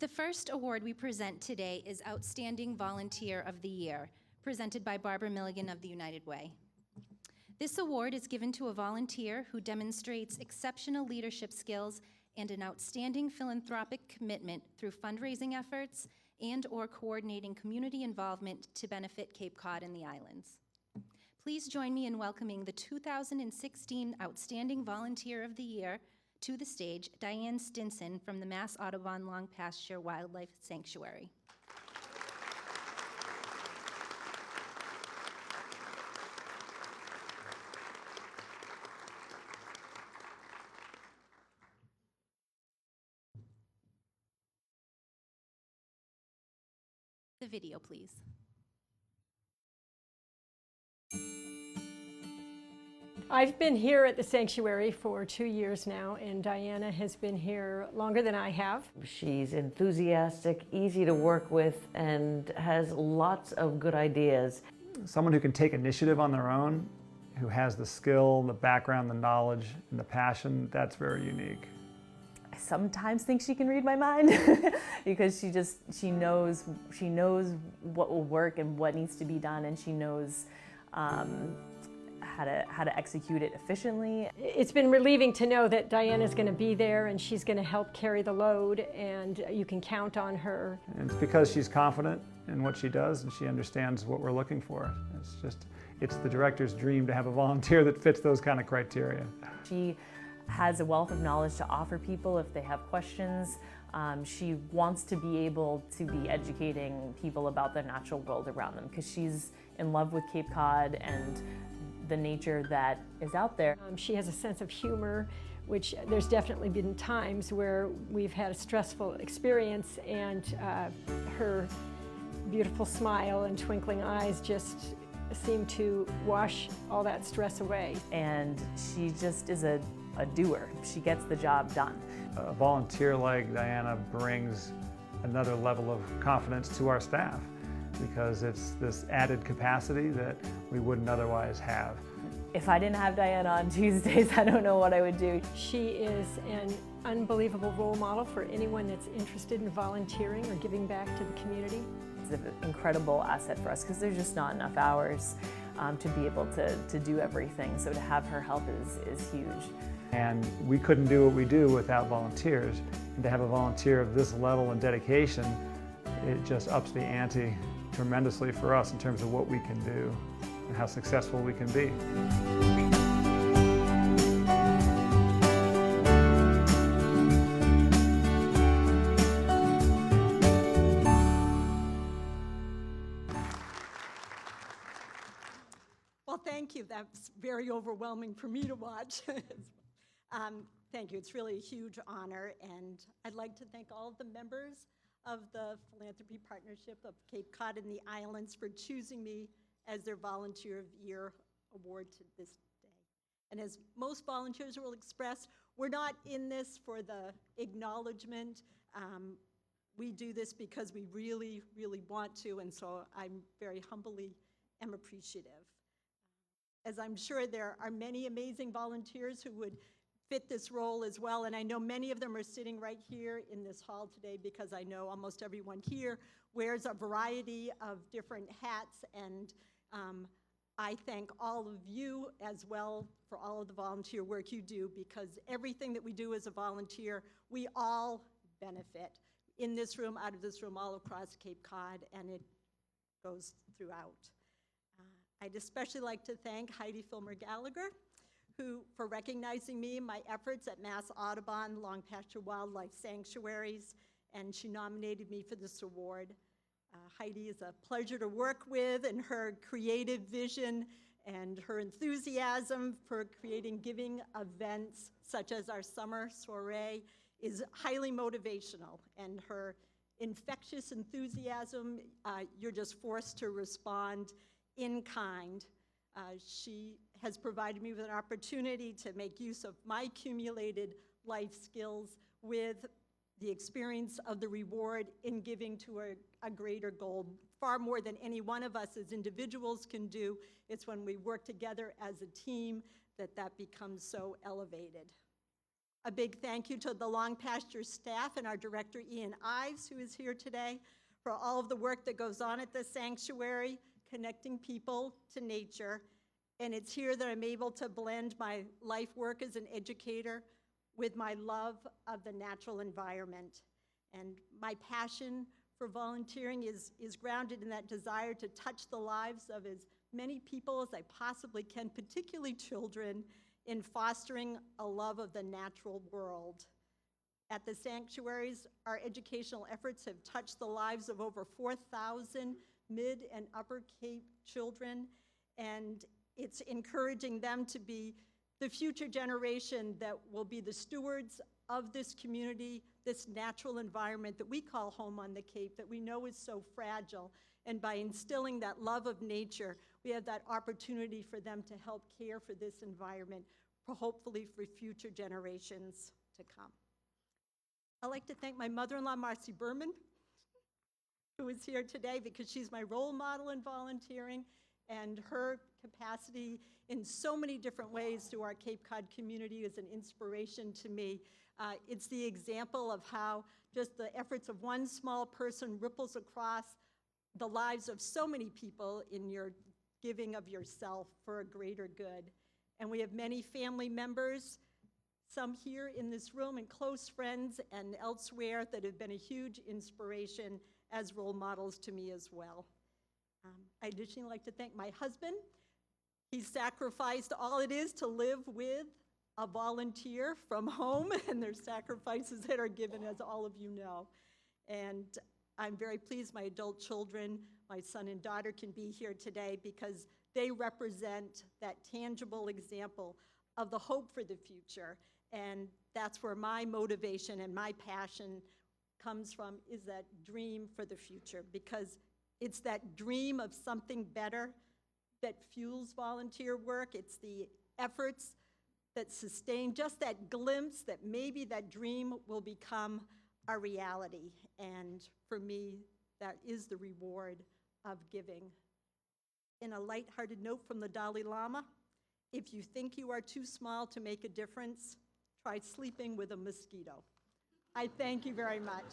The first award we present today is Outstanding Volunteer of the Year, presented by Barbara Milligan of the United Way. This award is given to a volunteer who demonstrates exceptional leadership skills and an outstanding philanthropic commitment through fundraising efforts and/or coordinating community involvement to benefit Cape Cod and the islands. Please join me in welcoming the 2016 Outstanding Volunteer of the Year to the stage, DianaStinson from the Mass Audubon Long Pasture Wildlife Sanctuary. The video, please. I've been here at the sanctuary for 2 years now, and Diana has been here longer than I have. She's enthusiastic, easy to work with, and has lots of good ideas. Someone who can take initiative on their own, who has the skill, the background, the knowledge, and the passion, that's very unique. I sometimes think she can read my mind because she knows what will work and what needs to be done, and she knows how to execute it efficiently. It's been relieving to know that Diana's going to be there and she's going to help carry the load, and you can count on her. And it's because she's confident in what she does and she understands what we're looking for. It's the director's dream to have a volunteer that fits those kind of criteria. She has a wealth of knowledge to offer people if they have questions. She wants to be able to be educating people about the natural world around them because she's in love with Cape Cod and the nature that is out there. She has a sense of humor, which there's definitely been times where we've had a stressful experience, and her beautiful smile and twinkling eyes just seem to wash all that stress away. And she just is a doer. She gets the job done. A volunteer like Diana brings another level of confidence to our staff, because it's this added capacity that we wouldn't otherwise have. If I didn't have Diana on Tuesdays, I don't know what I would do. She is an unbelievable role model for anyone that's interested in volunteering or giving back to the community. It's an incredible asset for us because there's just not enough hours to be able to do everything. So to have her help is huge. And we couldn't do what we do without volunteers. And to have a volunteer of this level and dedication, it just ups the ante tremendously for us in terms of what we can do and how successful we can be. Well, thank you. That's very overwhelming for me to watch. Thank you. It's really a huge honor, and I'd like to thank all of the members of the Philanthropy Partnership of Cape Cod and the Islands for choosing me as their Volunteer of the Year award to this day. And as most volunteers will express, we're not in this for the acknowledgement. We do this because we really, really want to, and so I'm very humbly am appreciative. As I'm sure there are many amazing volunteers who would fit this role as well, and I know many of them are sitting right here in this hall today because I know almost everyone here wears a variety of different hats, and I thank all of you as well for all of the volunteer work you do, because everything that we do as a volunteer, we all benefit in this room, out of this room, all across Cape Cod, and it goes throughout. I'd especially like to thank Heidi Filmer-Gallagher, for recognizing me and my efforts at Mass Audubon Long Pasture Wildlife Sanctuaries, and she nominated me for this award. Heidi is a pleasure to work with, and her creative vision and her enthusiasm for creating giving events such as our summer soiree is highly motivational, and her infectious enthusiasm, you're just forced to respond in kind. She has provided me with an opportunity to make use of my accumulated life skills with the experience of the reward in giving to a greater goal, far more than any one of us as individuals can do. It's when we work together as a team that becomes so elevated. A big thank you to the Long Pasture staff and our director, Ian Ives, who is here today, for all of the work that goes on at the sanctuary, connecting people to nature. And it's here that I'm able to blend my life work as an educator with my love of the natural environment. And my passion for volunteering is grounded in that desire to touch the lives of as many people as I possibly can, particularly children, in fostering a love of the natural world. At the sanctuaries, our educational efforts have touched the lives of over 4,000 Mid and Upper Cape children, and it's encouraging them to be the future generation that will be the stewards of this community, this natural environment that we call home on the Cape, that we know is so fragile. And by instilling that love of nature, we have that opportunity for them to help care for this environment, hopefully for future generations to come. I'd like to thank my mother-in-law, Marcy Berman, who is here today because she's my role model in volunteering, and her capacity in so many different ways through our Cape Cod community is an inspiration to me. It's the example of how just the efforts of one small person ripples across the lives of so many people in your giving of yourself for a greater good. And we have many family members, some here in this room and close friends and elsewhere, that have been a huge inspiration as role models to me as well. I'd additionally like to thank my husband. He sacrificed all it is to live with a volunteer from home, and there's sacrifices that are given, as all of you know. And I'm very pleased my adult children, my son and daughter, can be here today because they represent that tangible example of the hope for the future. And that's where my motivation and my passion comes from, is that dream for the future, because it's that dream of something better that fuels volunteer work. It's the efforts that sustain just that glimpse that maybe that dream will become a reality. And for me, that is the reward of giving. In a lighthearted note from the Dalai Lama, if you think you are too small to make a difference, try sleeping with a mosquito. I thank you very much.